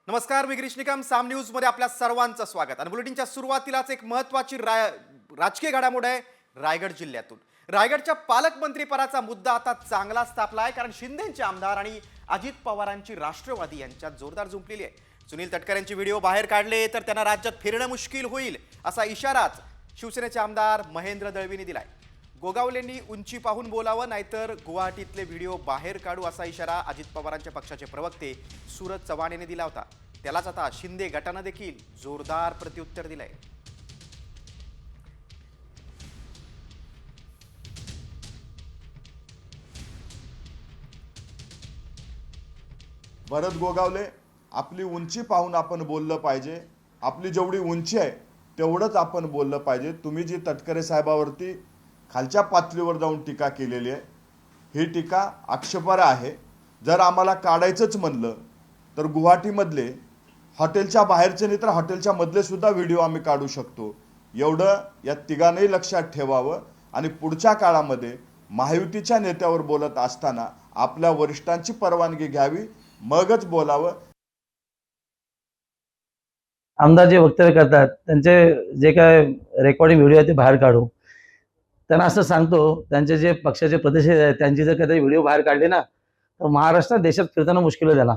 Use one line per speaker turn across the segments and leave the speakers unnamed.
नमस्कार, मी गिरीश निकम. साम न्यूज मध्ये आपल्या सर्वांचं स्वागत. आणि बुलेटिनच्या सुरुवातीलाच एक महत्त्वाची राजकीय घडामोड आहे रायगड जिल्ह्यातून. रायगडच्या पालकमंत्री पदाचा मुद्दा आता चांगलाच तापला आहे, कारण शिंदेचे आमदार आणि अजित पवारांची राष्ट्रवादी यांच्यात जोरदार जुंपलेली आहे. सुनील तटकरेंचे व्हिडिओ बाहेर काढले तर त्यांना राज्यात फिरणं मुश्किल होईल, असा इशाराच शिवसेनेचे आमदार महेंद्र दळवींनी दिलाय. गोगावलेंनी उंची पाहून बोलावं, नाहीतर गुवाहाटीतले व्हिडिओ बाहेर काढू, असा इशारा अजित पवारांच्या पक्षाचे प्रवक्ते सूरज चव्हाण यांनी दिला होता. त्यालाच आता शिंदे गटानं देखील जोरदार प्रत्युत्तर दिलंय.
भरत गोगावले, आपली उंची पाहून आपण बोललं पाहिजे. आपली जेवढी उंची आहे तेवढंच आपण बोललं पाहिजे. तुम्ही जी तटकरे साहेबावरती खालच्या पातळीवर जाऊन टीका केलेली आहे, ही टीका आक्षेपार्ह आहे. जर आम्हाला काढायचंच म्हणलं तर गुवाहाटीमधले हॉटेलच्या बाहेरचे नाही तर हॉटेलच्या मधले सुद्धा व्हिडिओ आम्ही काढू शकतो. एवढं या तिघांनाही लक्षात ठेवावं. आणि पुढच्या काळामध्ये महायुतीच्या नेत्यावर बोलत असताना आपल्या वरिष्ठांची परवानगी घ्यावी, मगच बोलावं.
आमदार जे वक्तव्य करतात त्यांचे जे काय रेकॉर्डिंग व्हिडिओ आहे ते बाहेर काढू. त्यांना असं सांगतो, त्यांचे जे पक्षाचे प्रदेश आहेत त्यांची जर कधी व्हिडिओ बाहेर काढले ना तर महाराष्ट्रात देशात फिरताना मुश्किल होईल. त्याला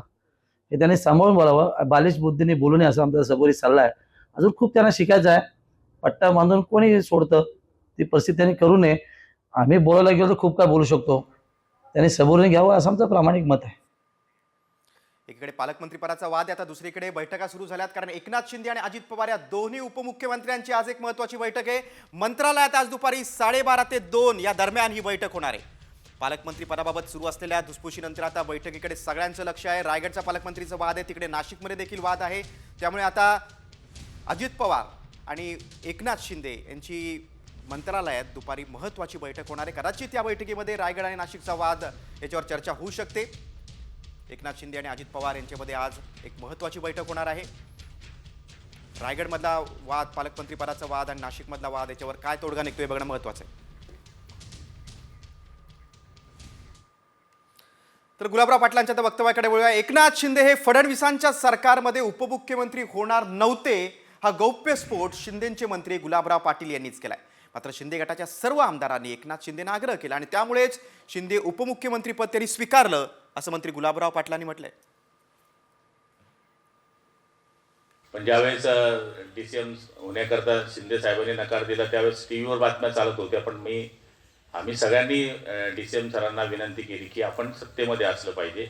हे त्यांनी सांभाळून बोलावं. बालिश बुद्धीने बोलू नये, असं आमचा सबोरी सल्ला आहे. अजून खूप त्यांना शिकायचं आहे. पट्टा बांधून कोणी सोडतं, ती परिस्थिती त्यांनी करू नये. आम्ही बोलायला गेलो तर खूप काय बोलू शकतो. त्यांनी सबोरीने घ्यावं, असं आमचं प्रामाणिक मत आहे.
एकीकडे पालकमंत्री पदाचा वाद आहे, आता दुसरीकडे बैठका सुरू झाल्यात. कारण एकनाथ शिंदे आणि अजित पवार या दोन्ही उपमुख्यमंत्र्यांची आज एक महत्त्वाची बैठक आहे. मंत्रालयात आज दुपारी 12:30 ते 2 या दरम्यान ही बैठक होणार आहे. पालकमंत्री पदाबाबत सुरू असलेल्या धुसफुशीनंतर आता बैठकीकडे सगळ्यांचं लक्ष आहे. रायगडच्या पालकमंत्रीचा वाद आहे, तिकडे नाशिकमध्ये देखील वाद आहे. त्यामुळे आता अजित पवार आणि एकनाथ शिंदे यांची मंत्रालयात दुपारी महत्त्वाची बैठक होणार आहे. कदाचित या बैठकीमध्ये रायगड आणि नाशिकचा वाद याच्यावर चर्चा होऊ शकते. एकनाथ शिंदे आणि अजित पवार यांच्यामध्ये आज एक महत्त्वाची बैठक होणार आहे. रायगडमधला वाद, पालकमंत्री पदाचा वाद आणि नाशिकमधला वाद, याच्यावर काय तोडगा निघतोय बघणं महत्त्वाचं आहे. तर गुलाबराव पाटलांच्या त्या वक्तव्याकडे वळूया. एकनाथ शिंदे हे फडणवीसांच्या सरकारमध्ये उपमुख्यमंत्री होणार नव्हते, हा गौप्यस्फोट शिंदेचे मंत्री गुलाबराव पाटील यांनीच केलाय. मात्र शिंदे गटाच्या सर्व आमदारांनी एकनाथ शिंदेंना आग्रह केला आणि त्यामुळेच शिंदे उपमुख्यमंत्रीपद त्यांनी स्वीकारलं, असं मंत्री गुलाबराव पाटलांनी म्हटलंय.
पण ज्यावेळेस DCM होण्याकरता शिंदे साहेबांनी नकार दिला त्यावेळेस टीव्हीवर बातम्या चालत होत्या. पण आम्ही सगळ्यांनी DCM सरांना विनंती केली की आपण सत्तेमध्ये असलं पाहिजे,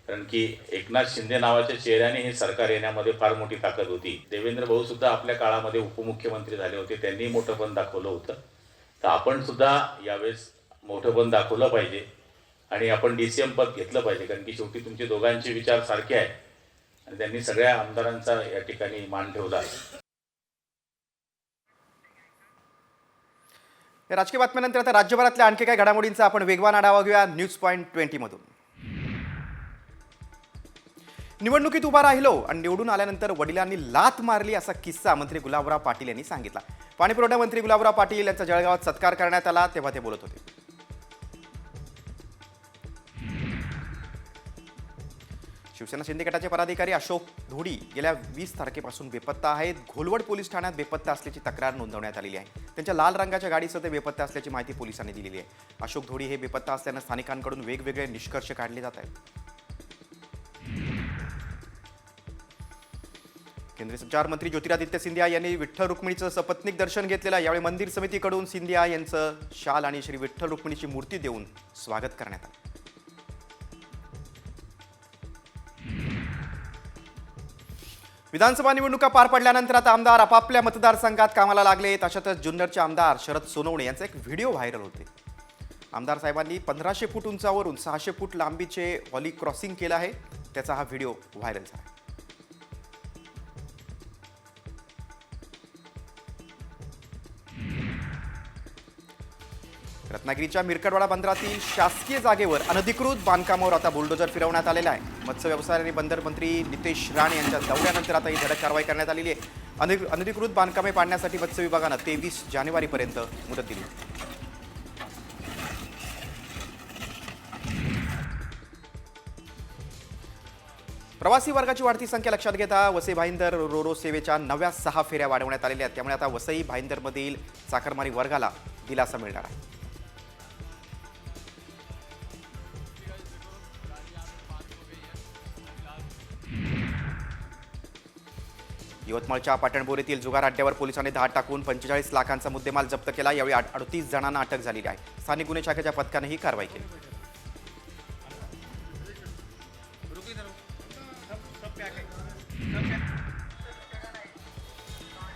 कारण की एकनाथ शिंदे नावाच्या चेहऱ्याने हे सरकार येण्यामध्ये फार मोठी ताकद होती. देवेंद्र भाऊ सुद्धा आपल्या काळामध्ये उपमुख्यमंत्री झाले होते, त्यांनी मोठंपण दाखवलं होतं. तर आपण सुद्धा यावेळेस मोठंपण दाखवलं पाहिजे आणि आपण DCM पद घेतलं पाहिजे, कारण की शेवटी तुमचे दोघांचे विचार सारखे आहेत आणि त्यांनी सगळ्या आमदारांचा या ठिकाणी मान ठेवला आहे.
या राजकीय बातम्यानंतर आता राज्यभरातल्या आणखी काही घडामोडींचा आपण वेगवान आढावा घेऊया न्यूज पॉइंट 20 मधून. निवडणुकीत उभा राहिलो आणि निवडून आल्यानंतर वडिलांनी लाथ मारली, असा किस्सा मंत्री गुलाबराव पाटील यांनी सांगितला. पाणीपुरवठा मंत्री गुलाबराव पाटील यांचा जळगावात सत्कार करण्यात आला, तेव्हा ते बोलत होते. शिवसेना शिंदे गटाचे पदाधिकारी अशोक धोडी गेल्या 20 तारखेपासून बेपत्ता आहेत. घोलवड पोलीस ठाण्यात बेपत्ता असल्याची तक्रार नोंदवण्यात आलेली आहे. त्यांच्या लाल रंगाच्या गाडीसह ते बेपत्ता असल्याची माहिती पोलिसांनी दिलेली आहे. अशोक धोडी हे बेपत्ता असल्यानं स्थानिकांकडून वेगवेगळे निष्कर्ष काढले जात आहेत. केंद्रीय संचार मंत्री ज्योतिरादित्य सिंधिया यांनी विठ्ठल रुक्मिणीचं सपत्नीक दर्शन घेतलेलं. यावेळी मंदिर समितीकडून सिंधिया यांचं शाल आणि श्री विठ्ठल रुक्मिणीची मूर्ती देऊन स्वागत करण्यात आलं. विधानसभा निवडणुका पार पडल्यानंतर आता आमदार आपापल्या मतदारसंघात कामाला लागले. अशातच जुन्नरचे आमदार शरद सोनवणे यांचा एक व्हिडिओ व्हायरल होते. आमदार साहेबांनी 1500 फूट उंचावरून 600 फूट लांबीचे हॉली क्रॉसिंग केलं आहे. त्याचा हा व्हिडिओ व्हायरल झाला. रत्नागिरीच्या मिरकडवाडा बंदरातील शासकीय जागेवर अनधिकृत बांधकामावर आता बुलडोजर फिरवण्यात आलेला आहे. मत्स्य व्यवसाय आणि बंदर मंत्री नितेश राणे यांच्या दौऱ्यानंतर आता ही धडक कारवाई करण्यात आलेली आहे. अनधिकृत बांधकामे पाडण्यासाठी मत्स्य विभागानं 23 जानेवारीपर्यंत मुदत दिली. प्रवासी वर्गाची वाढती संख्या लक्षात घेता वसई भाईंदर रोरो सेवेच्या नव्या 6 फेऱ्या वाढवण्यात आलेल्या आहेत. त्यामुळे आता वसई भाईंदरमधील चाकरमानी वर्गाला दिलासा मिळणार आहे. यवतमाळच्या पाटणबोर येथील जुगार अड्ड्यावर पोलिसांनी धाड टाकून 45 लाखांचा मुद्देमाल जप्त केला. यावेळी 38 जणांना अटक झालेली आहे. स्थानिक गुन्हे शाखेच्या पथकाने ही कारवाई केली.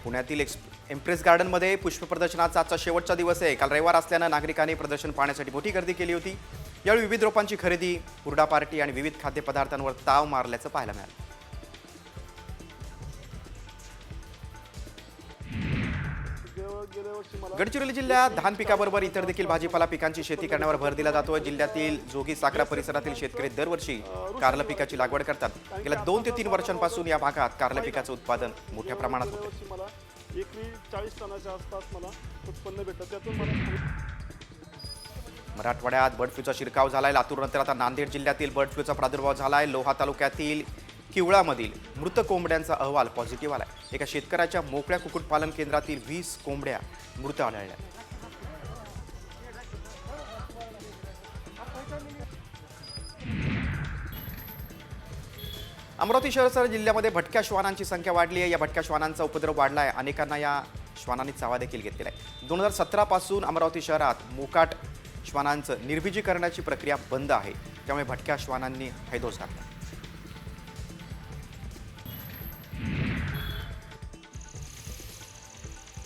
पुण्यातील एम्प्रेस गार्डनमध्ये पुष्प प्रदर्शनाचा आजचा शेवटचा दिवस आहे. काल रविवार असल्यानं नागरिकांनी प्रदर्शन पाहण्यासाठी मोठी गर्दी केली होती. यावेळी विविध रोपांची खरेदी, हुरडा पार्टी आणि विविध खाद्यपदार्थांवर ताव मारल्याचं पाहायला मिळालं. गडचिरोली जिल्ह्यात धान पिकाबरोबर इतर देखील भाजीपाला पिकांची शेती करण्यावर भर दिला जातोय. जिल्ह्यातील जोगी साखरा परिसरातील शेतकरी दरवर्षी कारलं पिकाची लागवड करतात. गेल्या 2 ते 3 वर्षांपासून या भागात कारलं पिकाचं उत्पादन मोठ्या प्रमाणात होते.
मला एकरी 40 टनाच्या आसपास मला उत्पन्न भेटतं. त्यातून मला
मराठवाड्यात बर्ड फ्लूचा शिरकाव झालाय. लातूरनंतर आता नांदेड जिल्ह्यातील बर्ड फ्लूचा प्रादुर्भाव झालाय. लोहा तालुक्यातील किवळामधील मृत कोंबड्यांचा अहवाल पॉझिटिव्ह आलाय. एका शेतकऱ्याच्या मोकळ्या कुक्कुटपालन केंद्रातील 20 कोंबड्या मृत आढळल्या. अमरावती शहरासह जिल्ह्यामध्ये भटक्या श्वानांची संख्या वाढली आहे. या भटक्या श्वानांचा उपद्रव वाढला आहे. अनेकांना या श्वानांनी चावा देखील घेतलेला आहे. 2017 पासून अमरावती शहरात मोकाट श्वानांचं निर्बीजीकरणाची प्रक्रिया बंद आहे. त्यामुळे भटक्या श्वानांनी हैदोस घातला.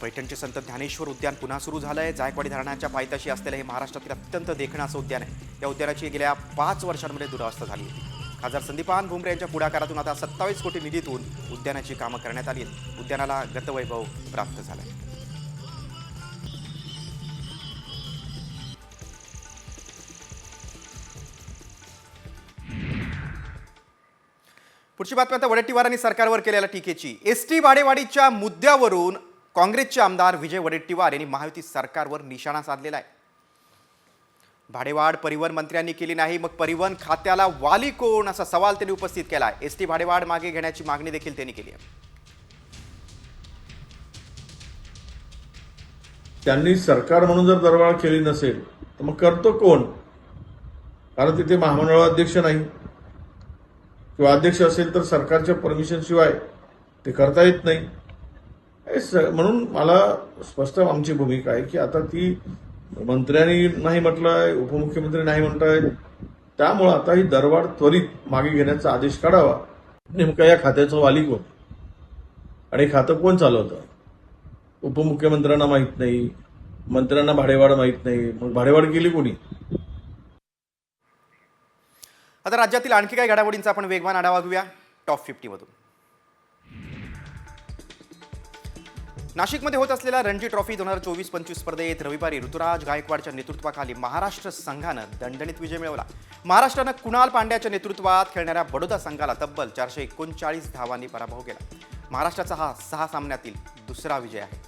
पैठणचे संत ज्ञानेश्वर उद्यान पुन्हा सुरू झालंय. जायकवाडी धरणाच्या पायथ्याशी असलेलं हे महाराष्ट्रातील अत्यंत देखणं असं उद्यान आहे. या उद्यानाची गेल्या 5 वर्षांमध्ये दुरावस्था झाली होती. खासदार संदीपान भुमरे यांच्या पुढाकारातून आता 27 कोटी निधीतून उद्यानाची कामं करण्यात आली आहेत. उद्यानाला गतवैभव प्राप्त झालंय. पुढची बातमी आता वडेट्टीवारांनी सरकारवर केलेल्या टीकेची. एसटी भाडेवाढीच्या मुद्द्यावरून काँग्रेसचे आमदार विजय वडेट्टीवार यांनी महायुती सरकारवर निशाणा साधलेला आहे. भाडेवाढ परिवहन मंत्र्यांनी केली नाही, मग परिवहन खात्याला वाली कोण, असा सवाल त्यांनी उपस्थित केला आहे. एसटी भाडेवाढ मागे घेण्याची मागणी देखील त्यांनी केली आहे.
त्यांनी सरकार म्हणून जर दरबार केली नसेल तर मग करतो कोण? कारण तिथे महामंडळ अध्यक्ष नाही किंवा अध्यक्ष असेल तर सरकारच्या परमिशन शिवाय ते करता येत नाही. म्हणून मला स्पष्ट आमची भूमिका आहे की आता ती मंत्र्यांनी नाही म्हटलंय, उपमुख्यमंत्री नाही म्हणतायत, त्यामुळे आता ही दरवाढ त्वरित मागे घेण्याचा आदेश काढावा. नेमका या खात्याचं वाली कोण आणि खातं कोण चालवतं? उपमुख्यमंत्र्यांना माहित नाही, मंत्र्यांना भाडेवाढ माहित नाही, मग भाडेवाढ केली कोणी?
आता राज्यातील आणखी काही घडामोडींचा आपण वेगवान आढावा घेऊया टॉप 50 मधून. नाशिकमध्ये होत असलेल्या रणजी ट्रॉफी 2024-25 स्पर्धेत रविवारी ऋतुराज गायकवाडच्या नेतृत्वाखाली महाराष्ट्र संघानं दणदणीत विजय मिळवला. महाराष्ट्रानं कुणाल पांड्याच्या नेतृत्वात खेळणाऱ्या बडोदा संघाला तब्बल 439 धावांनी पराभव केला. महाराष्ट्राचा हा 6 सामन्यातील दुसरा विजय आहे.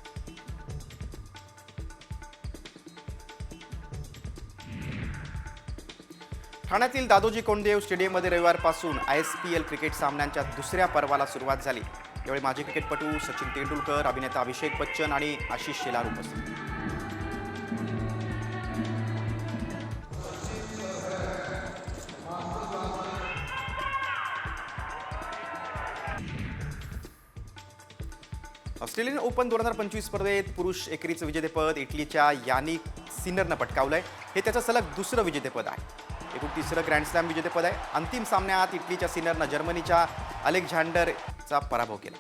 ठाण्यातील दादोजी कोंडदेव स्टेडियममध्ये रविवारपासून ISPL क्रिकेट सामन्यांच्या दुसऱ्या पर्वाला सुरुवात झाली. यावेळी माजी क्रिकेटपटू सचिन तेंडुलकर, अभिनेता अभिषेक बच्चन आणि आशिष शेलार उपस्थित. ऑस्ट्रेलियन ओपन 2025 स्पर्धेत पुरुष एकेरीचं विजेतेपद इटलीच्या यानिक सिनरनं पटकावलंय. हे त्याचं सलग दुसरं विजेतेपद आहे. एकूण 3रं ग्रँडस्लॅम विजेतेपद आहे. अंतिम सामन्यात इटलीच्या सिनरनं जर्मनीच्या अलेक्झांडरचा पराभव केला.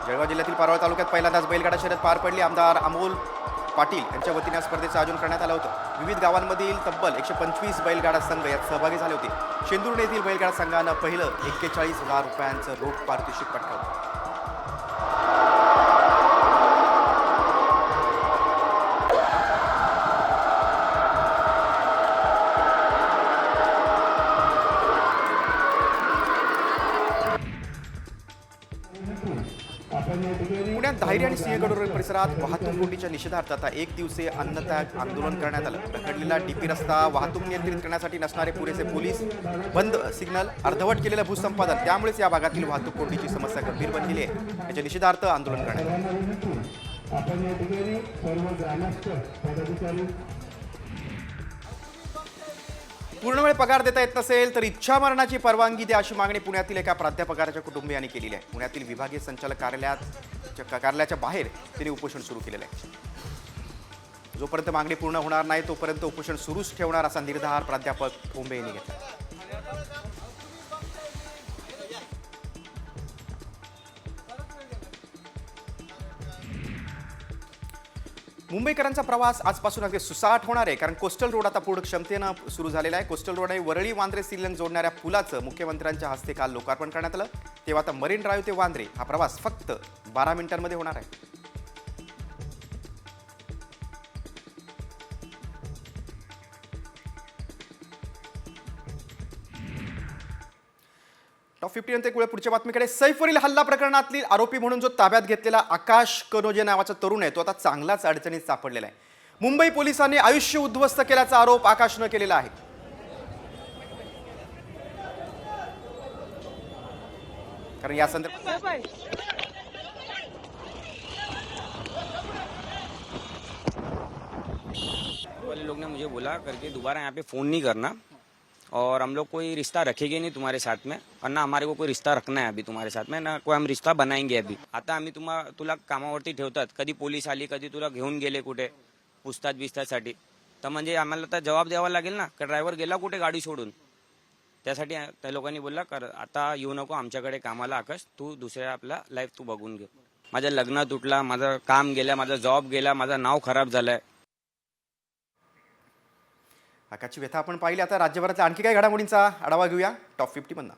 जळगाव जिल्ह्यातील पारोळ तालुक्यात पहिल्यांदाच बैलगाडा शर्यत पार पडली. आमदार अमोल पाटील यांच्या वतीने या स्पर्धेचं आयोजन करण्यात आलं होतं. विविध गावांमधील तब्बल 125 बैलगाडा संघ यात सहभागी झाले होते. शेंदूर येथील बैलगाडा संघानं पहिलं 41,000 रुपयांचं रोख पारितोषिक पटकावलं.
आपण
पुण्यात धायरी आणि सिंहगड रोड परिसरात वाहतूक कोंडीच्या निषेधार्थ आता 1 दिवसीय अन्नत्याग आंदोलन करण्यात आलं. रखडलेला डीपी रस्ता वाहतूक नियंत्रित करण्यासाठी नसणारे पुरेसे पोलीस, बंद सिग्नल, अर्धवट केलेलं भूसंपादन, त्यामुळेच या भागातील वाहतूक कोंडीची समस्या गंभीर बनलेली आहे. याच्या निषेधार्थ आंदोलन करण्यात आलं. पूर्णवेळ पगार देता येत नसेल तर इच्छामरणाची परवानगी द्या अशी मागणी पुण्यातील एका प्राध्यापकाच्या कुटुंबियांनी केलेली आहे. पुण्यातील विभागीय संचालक कार्यालयाच्या बाहेर त्यांनी उपोषण सुरू केलेलं आहे. जोपर्यंत मागणी पूर्ण होणार नाही तोपर्यंत उपोषण सुरूच ठेवणार असा निर्धार प्राध्यापक ठोंबे यांनी घेतला. मुंबईकरांचा प्रवास आजपासून अगदी सुसाट होणार आहे, कारण कोस्टल रोड आता पूर्ण क्षमतेनं सुरू झालेला आहे. कोस्टल रोड आणि वरळी वांद्रे सिलन जोडणाऱ्या पुलाचं मुख्यमंत्र्यांच्या हस्ते काल लोकार्पण करण्यात आलं. तेव्हा आता मरीन ड्राईव्ह ते वांद्रे हा प्रवास फक्त 12 मिनिटांमध्ये होणार आहे. टॉप 50 नंतर पुढच्या बातमीकडे. सैफवरील हल्ला प्रकरणातील आरोपी म्हणून जो ताब्यात घेतलेला आकाश कनोजे नावाचा तरुण आहे तो आता चांगलाच अडचणीत सापडलेला आहे. मुंबई पोलिसांनी आयुष्य उद्ध्वस्त केल्याचा आरोप आकाशनं केलेला आहे. कारण या संदर्भात
वाले लोग ने मुझे बोला करके दोबारा यहाँ पे फ़ोन नहीं करना और हम लोग कोई रिश्ता रखेंगे नहीं तुम्हारे साथ में और ना हमारे को कोई रिश्ता रखना है अभी तुम्हारे साथ में, ना कोई हम रिश्ता बनाएंगे अभी. आता आम्ही तुला कामावरती ठेवतात, कधी पोलीस आली कधी तुला घेऊन गेले कुठे पूछताछ बिछताछसाठी, तर म्हणजे आम्हाला तर जबाब द्यावा लागेल ना का ड्रायव्हर गेला कुठे गाडी सोडून. त्यासाठी त्या लोकांनी बोलला कर आता येऊ नको आमच्याकडे कामाला आकाश, तू दुसऱ्या आपला लाईफ तू बघून घे. माझं लग्न तुटला, माझं काम गेलं, माझा जॉब गेला, माझं नाव खराब झालंय.
आकाशची व्यथा आपण पाहिली. आता राज्यभरातल्या आणखी काही घडामोडींचा आढावा घेऊया टॉप 50 मधनं.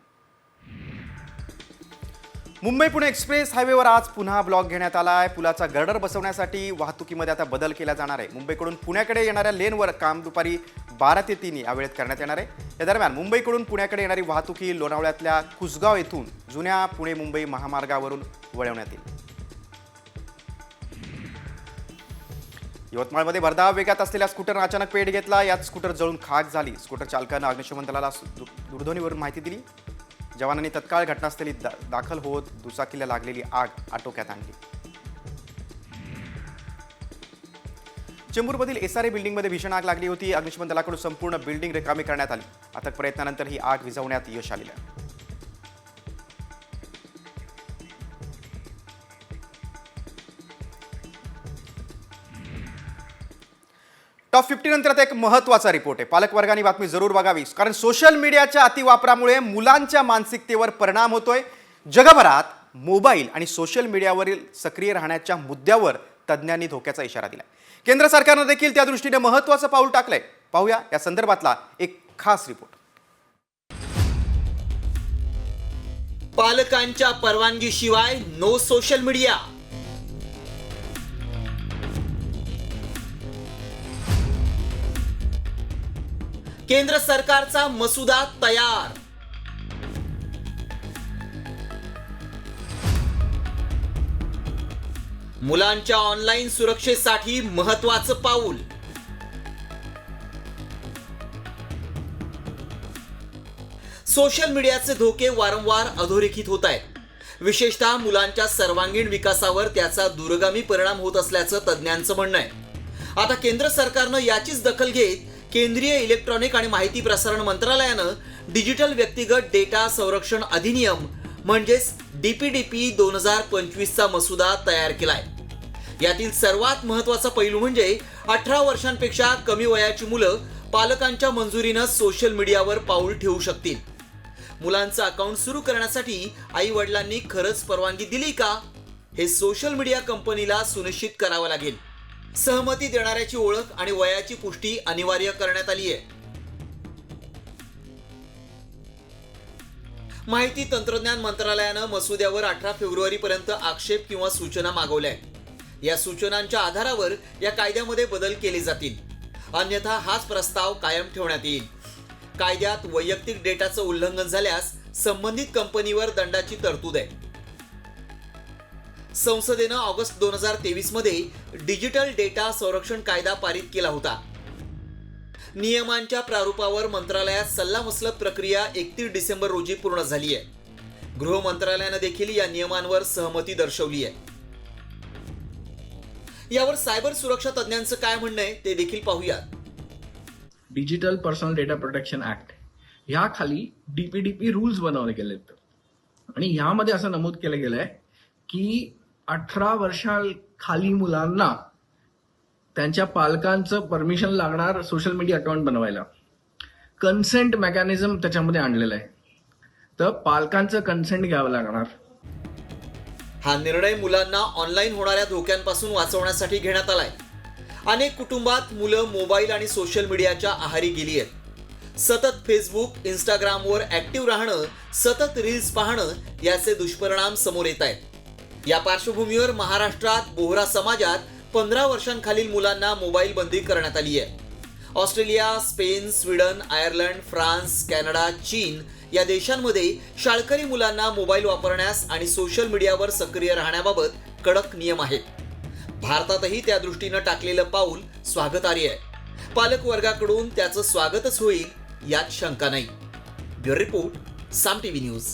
मुंबई पुणे एक्सप्रेस हायवेवर आज पुन्हा ब्लॉक घेण्यात आला आहे. पुलाचा गर्डर बसवण्यासाठी वाहतुकीमध्ये आता बदल केला जाणार आहे. मुंबईकडून पुण्याकडे येणाऱ्या लेनवर काम दुपारी 12 ते 3 या वेळेत करण्यात येणार आहे. या दरम्यान मुंबईकडून पुण्याकडे येणारी वाहतुकी लोणावळ्यातल्या कुसगाव येथून जुन्या पुणे मुंबई महामार्गावरून वळवण्यात येईल. यवतमाळमध्ये भरधाव वेगात असलेल्या स्कूटरनं अचानक पेट घेतला. यात स्कूटर जळून खाक झाली. स्कूटर चालकानं अग्निशमन दलाला दूरध्वनीवरून माहिती दिली. जवानांनी तत्काळ घटनास्थळी दाखल होत दुचाकीला लागलेली आग आटोक्यात आणली. चेंबूरमधील SRA बिल्डिंगमध्ये भीषण आग लागली होती. अग्निशमन दलाकडून संपूर्ण बिल्डिंग रिकामी करण्यात आली. अथक प्रयत्नानंतर ही आग विझवण्यात यश आलेलं आहे. टॉप 50 नंतर आता एक महत्त्वाचा रिपोर्ट आहे. पालकवर्गाने बातमी जरूर बघावी, कारण सोशल मीडियाच्या अतिवापरामुळे मुलांच्या मानसिकतेवर परिणाम होतोय. जगभरात मोबाईल आणि सोशल मीडियावरील सक्रिय राहण्याच्या मुद्द्यावर तज्ज्ञांनी धोक्याचा इशारा दिला. केंद्र सरकारनं देखील त्या दृष्टीने महत्त्वाचं पाऊल टाकलंय. पाहूया या संदर्भातला एक खास रिपोर्ट.
पालकांच्या परवानगीशिवाय नो सोशल मीडिया. केंद्र सरकारचा मसुदा तयार. मुलांच्या ऑनलाईन सुरक्षेसाठी महत्त्वाचं पाऊल. सोशल मीडियाचे धोके वारंवार अधोरेखित होत आहेत. विशेषतः मुलांच्या सर्वांगीण विकासावर त्याचा दूरगामी परिणाम होत असल्याचं तज्ज्ञांचं म्हणणं आहे. आता केंद्र सरकारनं याचीच दखल घेत केंद्रीय इलेक्ट्रॉनिक आणि माहिती प्रसारण मंत्रालयानं डिजिटल व्यक्तिगत डेटा संरक्षण अधिनियम म्हणजेच DPDP 2025चा मसुदा तयार केलाय. यातील सर्वात महत्त्वाचा पैलू म्हणजे 18 वर्षांपेक्षा कमी वयाची मुलं पालकांच्या मंजुरीनं सोशल मीडियावर पाऊल ठेवू शकतील. मुलांचं अकाउंट सुरू करण्यासाठी आई वडिलांनी खरंच परवानगी दिली का, हे सोशल मीडिया कंपनीला सुनिश्चित करावं लागेल. सहमती देणाऱ्याची ओळख आणि वयाची पुष्टी अनिवार्य करण्यात आली आहे. माहिती तंत्रज्ञान मंत्रालयानं मसुद्यावर 18 फेब्रुवारीपर्यंत आक्षेप किंवा सूचना मागवल्या आहेत. या सूचनांच्या आधारावर या कायद्यामध्ये बदल केले जातील, अन्यथा हाच प्रस्ताव कायम ठेवण्यात येईल. कायद्यात वैयक्तिक डेटाचं उल्लंघन झाल्यास संबंधित कंपनीवर दंडाची तरतूद आहे. संसदेनं ऑगस्ट 2023 मध्ये डिजिटल डेटा संरक्षण कायदा पारित केला होता. नियमांच्या प्रारूपावर मंत्रालयात सल्लामसलत प्रक्रिया 31 डिसेंबर रोजी पूर्ण झाली आहे. गृह मंत्रालयानं देखील या नियमांवर सहमती दर्शवली आहे. यावर सायबर सुरक्षा तज्ञांचं काय म्हणणं आहे ते देखील पाहूयात.
Digital personal data protection act ह्या खाली DPDP रूल्स बनवले गेलेत आणि ह्यामध्ये असं नमूद केलं गेलंय की 18 वर्षाखाली मुलांना त्यांच्या पालकांचं परमिशन लागणार सोशल मीडिया अकाउंट बनवायला. कन्सेंट मेकॅनिझम त्याच्यामध्ये आणलेलं आहे, तर पालकांचं कन्सेंट घ्यावं लागणार.
हा निर्णय मुलांना ऑनलाईन होणाऱ्या धोक्यांपासून वाचवण्यासाठी घेण्यात आलाय. अनेक कुटुंबात मुलं मोबाईल आणि सोशल मीडियाच्या आहारी गेली आहेत. सतत फेसबुक, इंस्टाग्रामवर ऍक्टिव्ह राहणं, सतत रील्स पाहणं याचे दुष्परिणाम समोर येत आहेत. या पार्श्वभूमीवर महाराष्ट्रात बोहरा समाजात 15 वर्षांखालील मुलांना मोबाईल बंदी करण्यात आली आहे. Australia, Spain, Sweden, Ireland, France, Canada, चीन या देशांमध्ये शाळकरी मुलांना मोबाईल वापरण्यास आणि सोशल मीडियावर सक्रिय राहण्याबाबत कडक नियम आहेत. भारतातही त्या दृष्टीनं टाकलेलं पाऊल स्वागतार्ह आहे. पालक वर्गाकडून त्याचं स्वागतच होईल यात शंका नाही. ब्युरो रिपोर्ट, साम टीव्ही न्यूज.